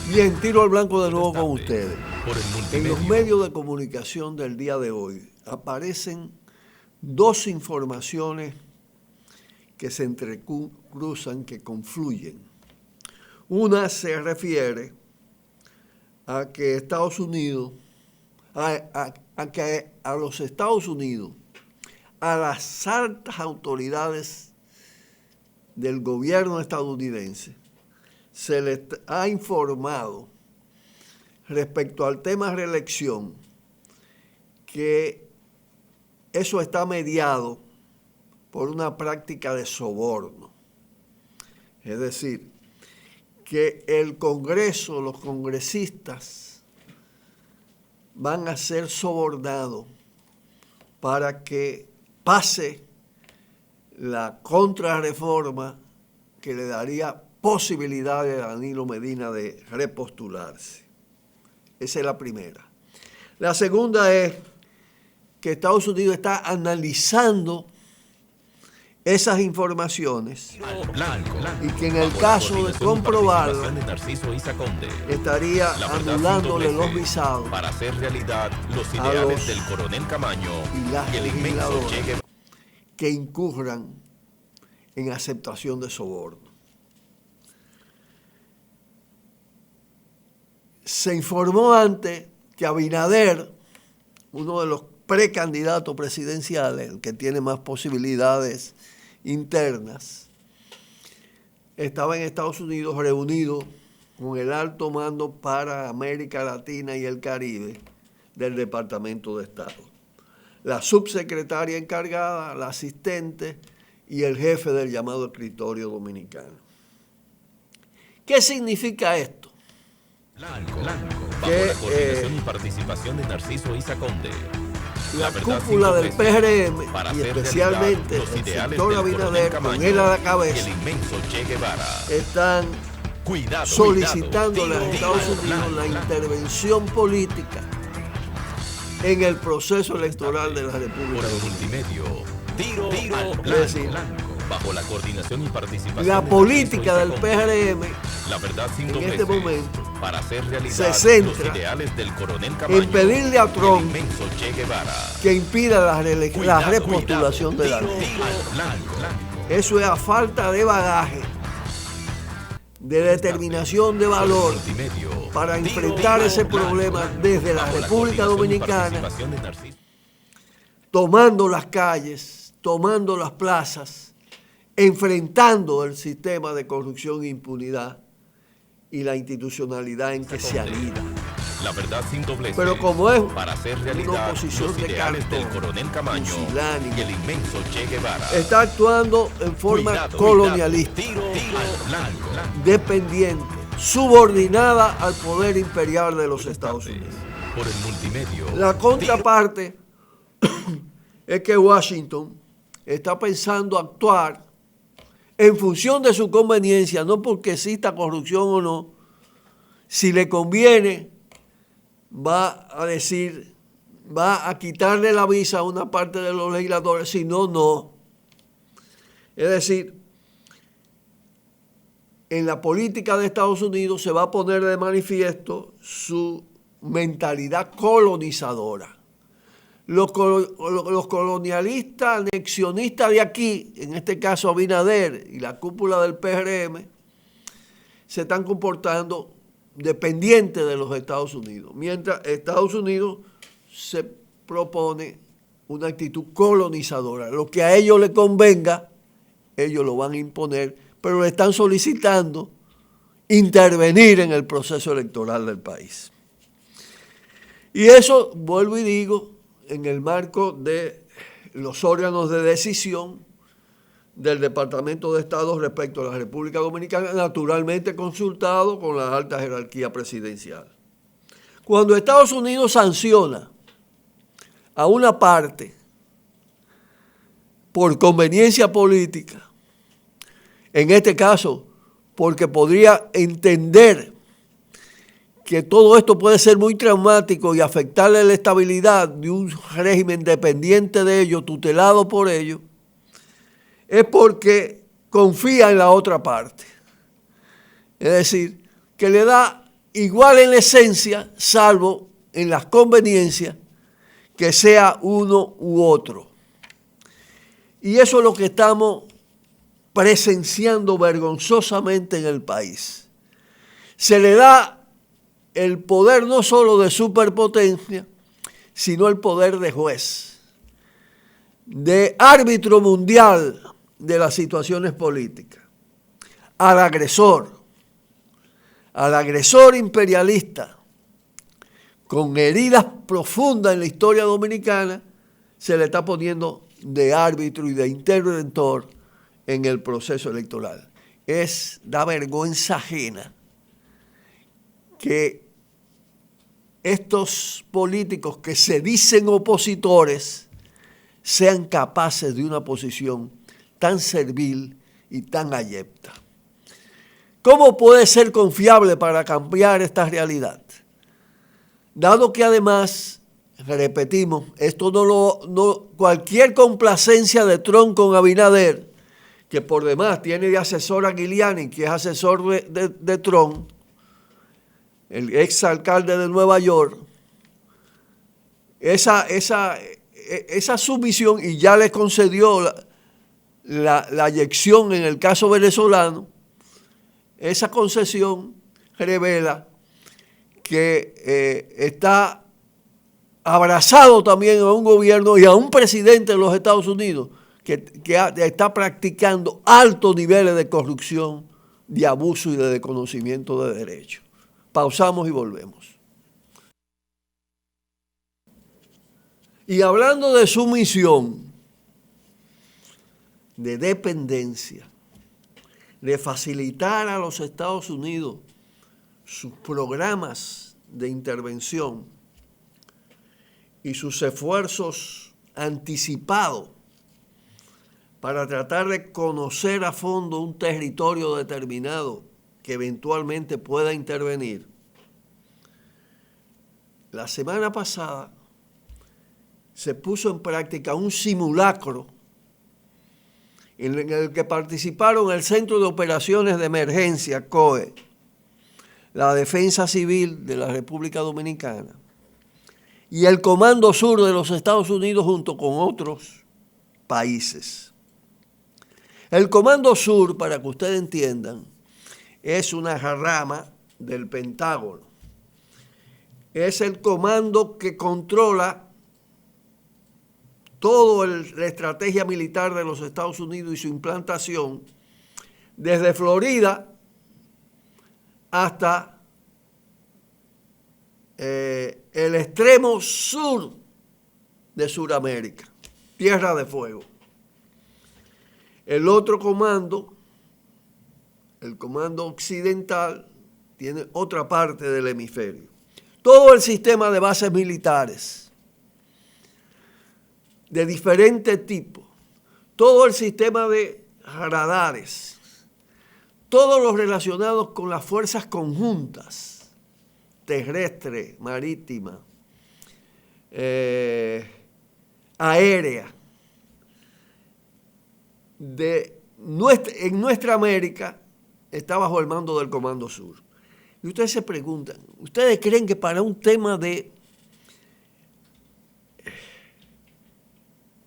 Bien, tiro al blanco de nuevo con ustedes. En los medios de comunicación del día de hoy aparecen dos informaciones que se entrecruzan, que confluyen. Una se refiere a que Estados Unidos, a los Estados Unidos, a las altas autoridades del gobierno estadounidense, se les ha informado respecto al tema reelección que eso está mediado por una práctica de soborno. Es decir, que el Congreso, los congresistas van a ser sobornados para que pase la contrarreforma que le daría posibilidades a Danilo Medina de repostularse. Esa es la primera. La segunda es que Estados Unidos está analizando esas informaciones y que en el caso de comprobarlo estaría anulándole los visados para hacer realidad los ideales del coronel Camaño y las y el inmenso legisladoras que incurran en aceptación de soborno. Se informó antes que Abinader, uno de los precandidatos presidenciales, el que tiene más posibilidades internas, estaba en Estados Unidos reunido con el alto mando para América Latina y el Caribe del Departamento de Estado. La subsecretaria encargada, la asistente y el jefe del llamado escritorio dominicano. ¿Qué significa esto? Bajo la coordinación y participación de Narciso Isa Conde. La cúpula del PRM y especialmente el sector Abinader, con él a la cabeza, están solicitándole a Estados Unidos la intervención política en el proceso electoral de la República Dominicana. Es decir, bajo la coordinación y participación la política del PRM la verdad sin en doblez, este momento para hacer realidad se centra los ideales del coronel Camaño en pedirle a Trump y el inmenso Che Guevara. que impida la repostulación de la ley. Eso es a falta de bagaje, de determinación de valor para enfrentar ese problema desde la República Dominicana, tomando las calles, tomando las plazas, enfrentando el sistema de corrupción e impunidad y la institucionalidad en que se anida. La verdad sin doblez. Pero como es para hacer una realidad oposición los de ideales cartón, del coronel Camaño pusilánime, y el inmenso Che Guevara. está actuando en forma colonialista, Tiro al blanco. dependiente, subordinada al poder imperial de los Estados Unidos. Por el multimedio. La contraparte es que Washington está pensando actuar en función de su conveniencia, no porque exista corrupción o no. Si le conviene, va a decir, va a quitarle la visa a una parte de los legisladores, si no, no. Es decir, en la política de Estados Unidos se va a poner de manifiesto su mentalidad colonizadora. Los colonialistas, anexionistas de aquí, en este caso Abinader y la cúpula del PRM, se están comportando dependientes de los Estados Unidos, mientras Estados Unidos se propone una actitud colonizadora. Lo que a ellos les convenga, ellos lo van a imponer, pero le están solicitando intervenir en el proceso electoral del país. Y eso, vuelvo y digo, en el marco de los órganos de decisión del Departamento de Estado respecto a la República Dominicana, naturalmente consultado con la alta jerarquía presidencial. Cuando Estados Unidos sanciona a una parte por conveniencia política, en este caso porque podría entender que todo esto puede ser muy traumático y afectarle la estabilidad de un régimen dependiente de ellos, tutelado por ellos, es porque confía en la otra parte. Es decir, que le da igual en la esencia, salvo en las conveniencias, que sea uno u otro. Y eso es lo que estamos presenciando vergonzosamente en el país. Se le da el poder no solo de superpotencia, sino el poder de juez, de árbitro mundial de las situaciones políticas, al agresor imperialista, con heridas profundas en la historia dominicana, se le está poniendo de árbitro y de interventor en el proceso electoral. Da vergüenza ajena que estos políticos que se dicen opositores sean capaces de una posición tan servil y tan ayepta. ¿Cómo puede ser confiable para cambiar esta realidad? Dado que además, repetimos, esto cualquier complacencia de Trump con Abinader, que por demás tiene de asesor a Giuliani, que es asesor de Trump, el exalcalde de Nueva York, esa sumisión, y ya le concedió la eyección en el caso venezolano, esa concesión revela que está abrazado también a un gobierno y a un presidente de los Estados Unidos que está practicando altos niveles de corrupción, de abuso y de desconocimiento de derechos. Pausamos y volvemos. Y hablando de sumisión, de dependencia, de facilitar a los Estados Unidos sus programas de intervención y sus esfuerzos anticipados para tratar de conocer a fondo un territorio determinado que eventualmente pueda intervenir. La semana pasada se puso en práctica un simulacro en el que participaron el Centro de Operaciones de Emergencia, COE, la Defensa Civil de la República Dominicana y el Comando Sur de los Estados Unidos junto con otros países. El Comando Sur, para que ustedes entiendan, es una rama del Pentágono. Es el comando que controla toda la estrategia militar de los Estados Unidos y su implantación, desde Florida hasta el extremo sur de Sudamérica, Tierra de Fuego. El otro comando, el comando occidental, tiene otra parte del hemisferio. Todo el sistema de bases militares de diferentes tipos, todo el sistema de radares, todos los relacionados con las fuerzas conjuntas, terrestre, marítima, aérea, en nuestra América está bajo el mando del Comando Sur. Y ustedes se preguntan, ¿ustedes creen que para un tema de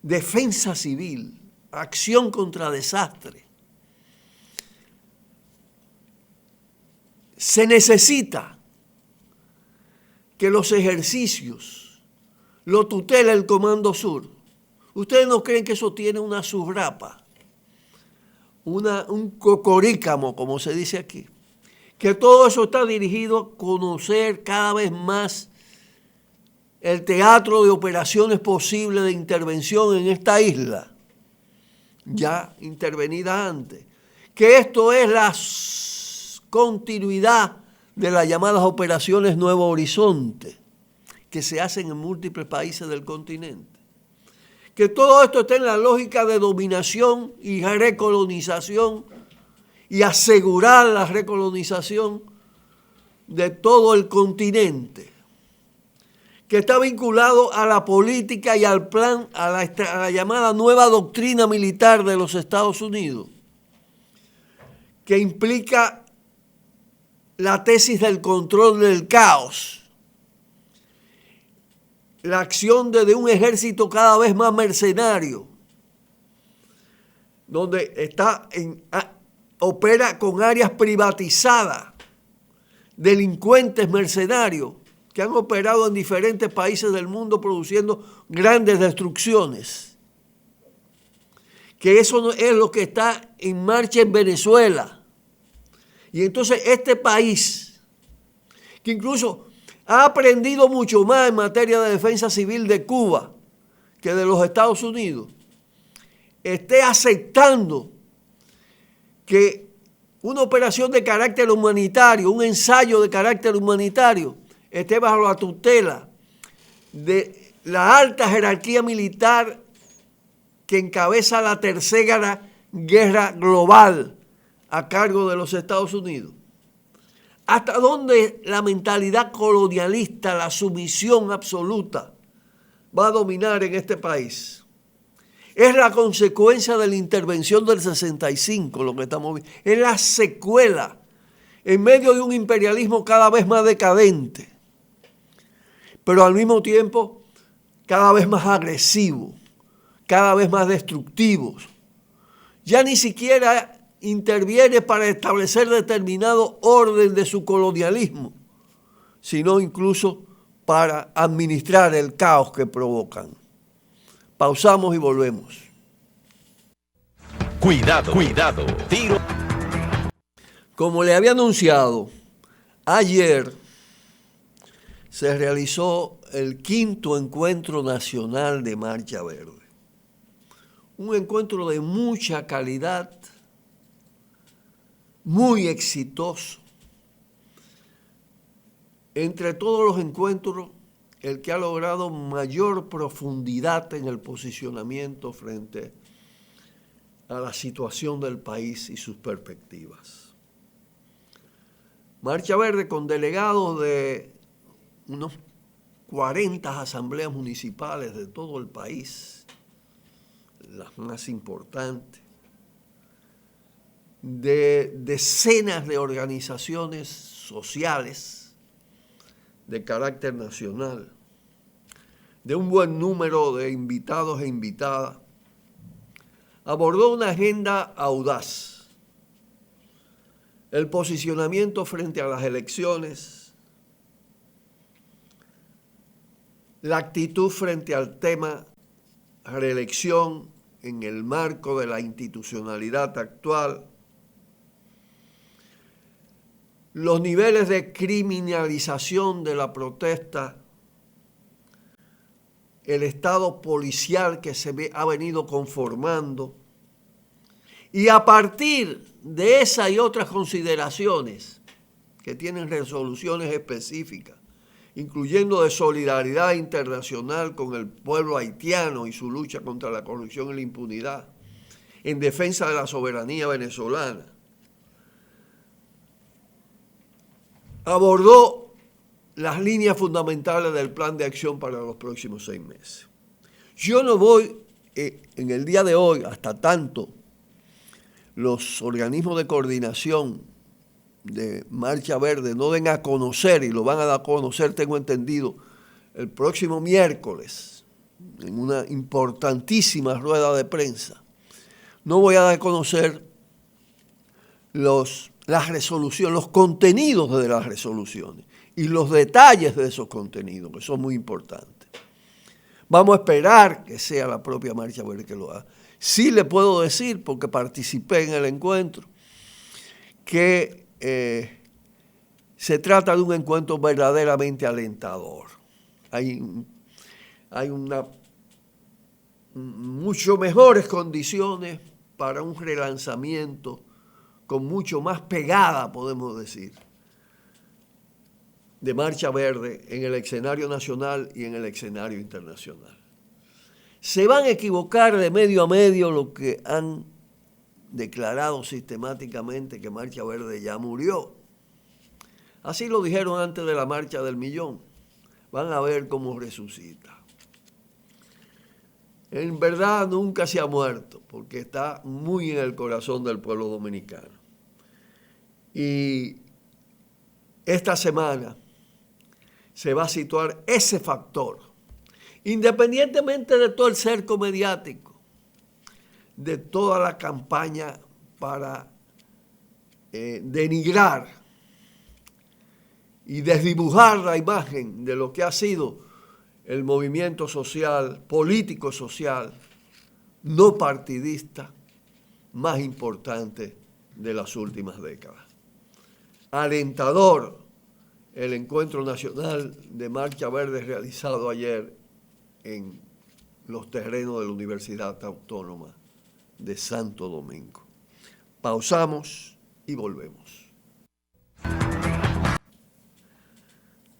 defensa civil, acción contra desastre, se necesita que los ejercicios lo tutela el Comando Sur? ¿Ustedes no creen que eso tiene una subrapa, un cocorícamo, como se dice aquí? Que todo eso está dirigido a conocer cada vez más el teatro de operaciones posibles de intervención en esta isla, ya intervenida antes. Que esto es la continuidad de las llamadas operaciones Nuevo Horizonte, que se hacen en múltiples países del continente. Que todo esto está en la lógica de dominación y recolonización y asegurar la recolonización de todo el continente, que está vinculado a la política y al plan, a la llamada nueva doctrina militar de los Estados Unidos, que implica la tesis del control del caos, la acción de un ejército cada vez más mercenario, donde opera con áreas privatizadas, delincuentes mercenarios que han operado en diferentes países del mundo produciendo grandes destrucciones. Que eso es lo que está en marcha en Venezuela. Y entonces este país, que incluso ha aprendido mucho más en materia de defensa civil de Cuba que de los Estados Unidos, esté aceptando que una operación de carácter humanitario, un ensayo de carácter humanitario, esté bajo la tutela de la alta jerarquía militar que encabeza la tercera guerra global a cargo de los Estados Unidos. ¿Hasta dónde la mentalidad colonialista, la sumisión absoluta, va a dominar en este país? Es la consecuencia de la intervención del 65, lo que estamos viendo. Es la secuela en medio de un imperialismo cada vez más decadente, pero al mismo tiempo cada vez más agresivo, cada vez más destructivo. Ya ni siquiera interviene para establecer determinado orden de su colonialismo, sino incluso para administrar el caos que provocan. Pausamos y volvemos. Cuidado, cuidado, tiro. Como le había anunciado, ayer se realizó el 5º Encuentro Nacional de Marcha Verde. Un encuentro de mucha calidad, muy exitoso. Entre todos los encuentros, el que ha logrado mayor profundidad en el posicionamiento frente a la situación del país y sus perspectivas. Marcha Verde, con delegados de unos 40 asambleas municipales de todo el país, las más importantes, de decenas de organizaciones sociales de carácter nacional, de un buen número de invitados e invitadas, abordó una agenda audaz. El posicionamiento frente a las elecciones, la actitud frente al tema reelección en el marco de la institucionalidad actual, los niveles de criminalización de la protesta, el estado policial que ha venido conformando, y a partir de esa y otras consideraciones que tienen resoluciones específicas, incluyendo de solidaridad internacional con el pueblo haitiano y su lucha contra la corrupción y la impunidad, en defensa de la soberanía venezolana, abordó las líneas fundamentales del plan de acción para los próximos 6 meses. Yo no voy en el día de hoy, hasta tanto los organismos de coordinación de Marcha Verde no den a conocer, y lo van a dar a conocer, tengo entendido, el próximo miércoles, en una importantísima rueda de prensa, no voy a dar a conocer las resoluciones, los contenidos de las resoluciones y los detalles de esos contenidos, que son muy importantes. Vamos a esperar que sea la propia Marcha Verde que lo haga. Sí le puedo decir, porque participé en el encuentro, que se trata de un encuentro verdaderamente alentador. Hay mucho mejores condiciones para un relanzamiento con mucho más pegada, podemos decir, de Marcha Verde en el escenario nacional y en el escenario internacional. Se van a equivocar de medio a medio los que han declarado sistemáticamente que Marcha Verde ya murió. Así lo dijeron antes de la Marcha del Millón. Van a ver cómo resucita. En verdad nunca se ha muerto, porque está muy en el corazón del pueblo dominicano. Y esta semana se va a situar ese factor, independientemente de todo el cerco mediático, de toda la campaña para denigrar y desdibujar la imagen de lo que ha sido el movimiento social, político social, no partidista, más importante de las últimas décadas. Alentador el encuentro nacional de Marcha Verde realizado ayer en los terrenos de la Universidad Autónoma de Santo Domingo. Pausamos y volvemos.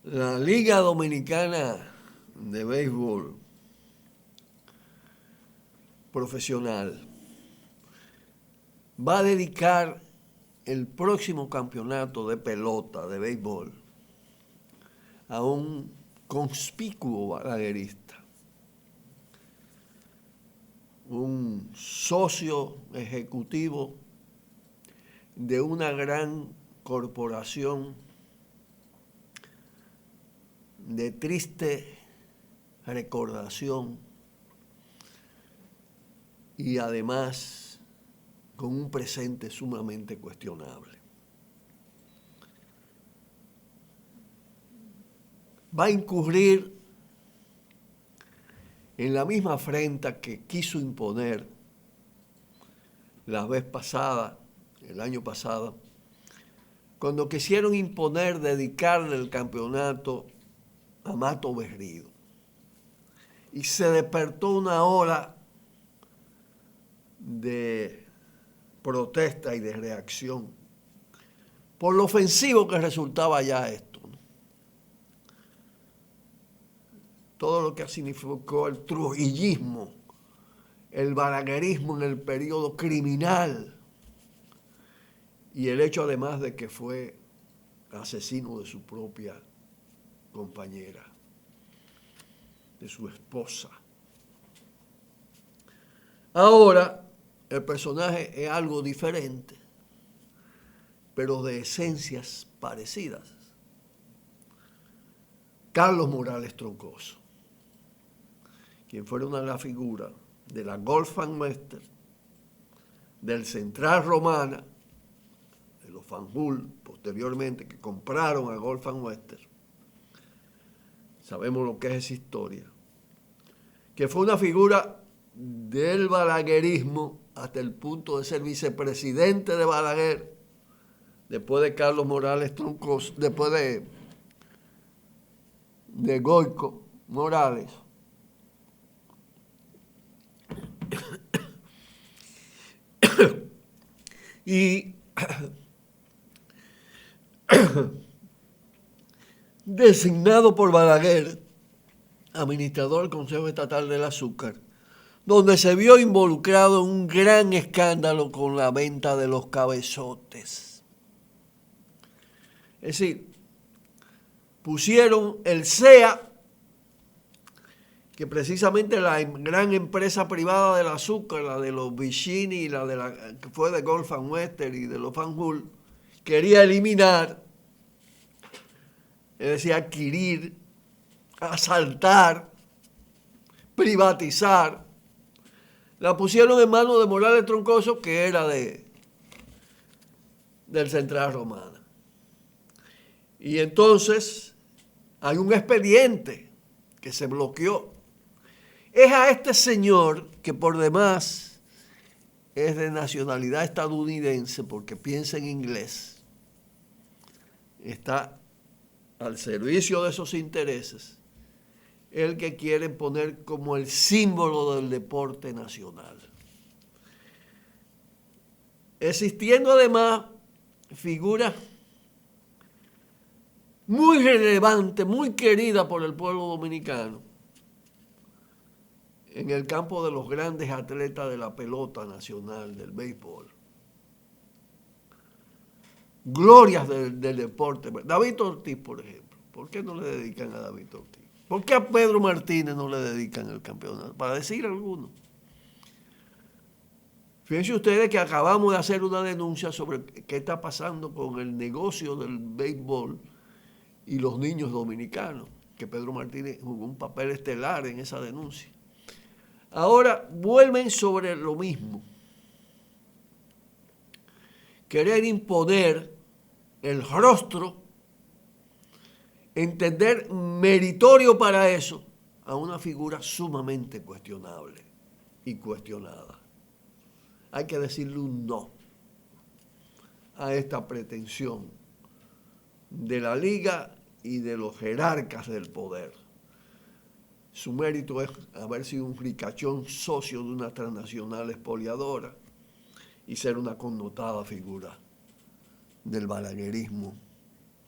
La Liga Dominicana de Béisbol Profesional va a dedicar el próximo campeonato de pelota de béisbol a un conspicuo balaguerista, un socio ejecutivo de una gran corporación de triste recordación y además con un presente sumamente cuestionable. Va a incurrir en la misma afrenta que quiso imponer la vez pasada, el año pasado, cuando quisieron imponer dedicarle el campeonato a Mato Berrío. Y se despertó una ola de protesta y de reacción por lo ofensivo que resultaba ya esto, ¿no? Todo lo que significó el trujillismo, el balaguerismo en el periodo criminal y el hecho además de que fue asesino de su propia compañera, de su esposa. Ahora el personaje es algo diferente, pero de esencias parecidas. Carlos Morales Troncoso, quien fuera una de las figuras de la Golf and Western, del Central Romana, de los Fanjul, posteriormente, que compraron a Golf and Western. Sabemos lo que es esa historia. Que fue una figura del balaguerismo hasta el punto de ser vicepresidente de Balaguer, después de Carlos Morales Troncoso, después de Goico Morales. Y designado por Balaguer, administrador del Consejo Estatal del Azúcar, donde se vio involucrado en un gran escándalo con la venta de los cabezotes. Es decir, pusieron el CEA, que precisamente la gran empresa privada del azúcar, la de los Vicini y la de la que fue de Golf and Western y de los Fanjul, quería eliminar, es decir, adquirir, asaltar, privatizar. La pusieron en manos de Morales Troncoso, que era del Central Romana. Y entonces hay un expediente que se bloqueó. Es a este señor, que por demás es de nacionalidad estadounidense porque piensa en inglés, está al servicio de esos intereses, el que quieren poner como el símbolo del deporte nacional. Existiendo además figuras muy relevantes, muy queridas por el pueblo dominicano, en el campo de los grandes atletas de la pelota nacional, del béisbol. Glorias del deporte. David Ortiz, por ejemplo. ¿Por qué no le dedican a David Ortiz? ¿Por qué a Pedro Martínez no le dedican el campeonato? Para decir alguno. Fíjense ustedes que acabamos de hacer una denuncia sobre qué está pasando con el negocio del béisbol y los niños dominicanos, que Pedro Martínez jugó un papel estelar en esa denuncia. Ahora vuelven sobre lo mismo. Querer imponer el rostro, entender meritorio para eso a una figura sumamente cuestionable y cuestionada. Hay que decirle un no a esta pretensión de la Liga y de los jerarcas del poder. Su mérito es haber sido un ricachón socio de una transnacional expoliadora y ser una connotada figura del balaguerismo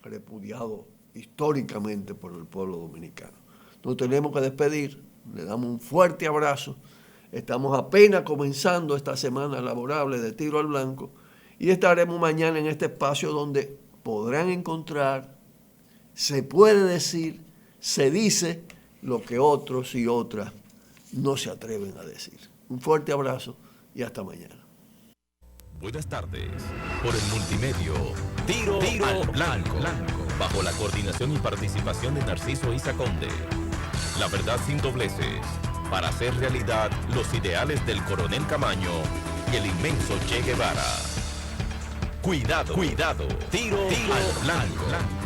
repudiado históricamente por el pueblo dominicano. Nos tenemos que despedir, le damos un fuerte abrazo. Estamos apenas comenzando esta semana laborable de Tiro al Blanco y estaremos mañana en este espacio donde podrán encontrar, se puede decir, se dice lo que otros y otras no se atreven a decir. Un fuerte abrazo y hasta mañana. Buenas tardes. Por el multimedio, Tiro al Blanco, bajo la coordinación y participación de Narciso Isa Conde. La verdad sin dobleces, para hacer realidad los ideales del Coronel Camaño y el inmenso Che Guevara. Cuidado, Tiro al Blanco.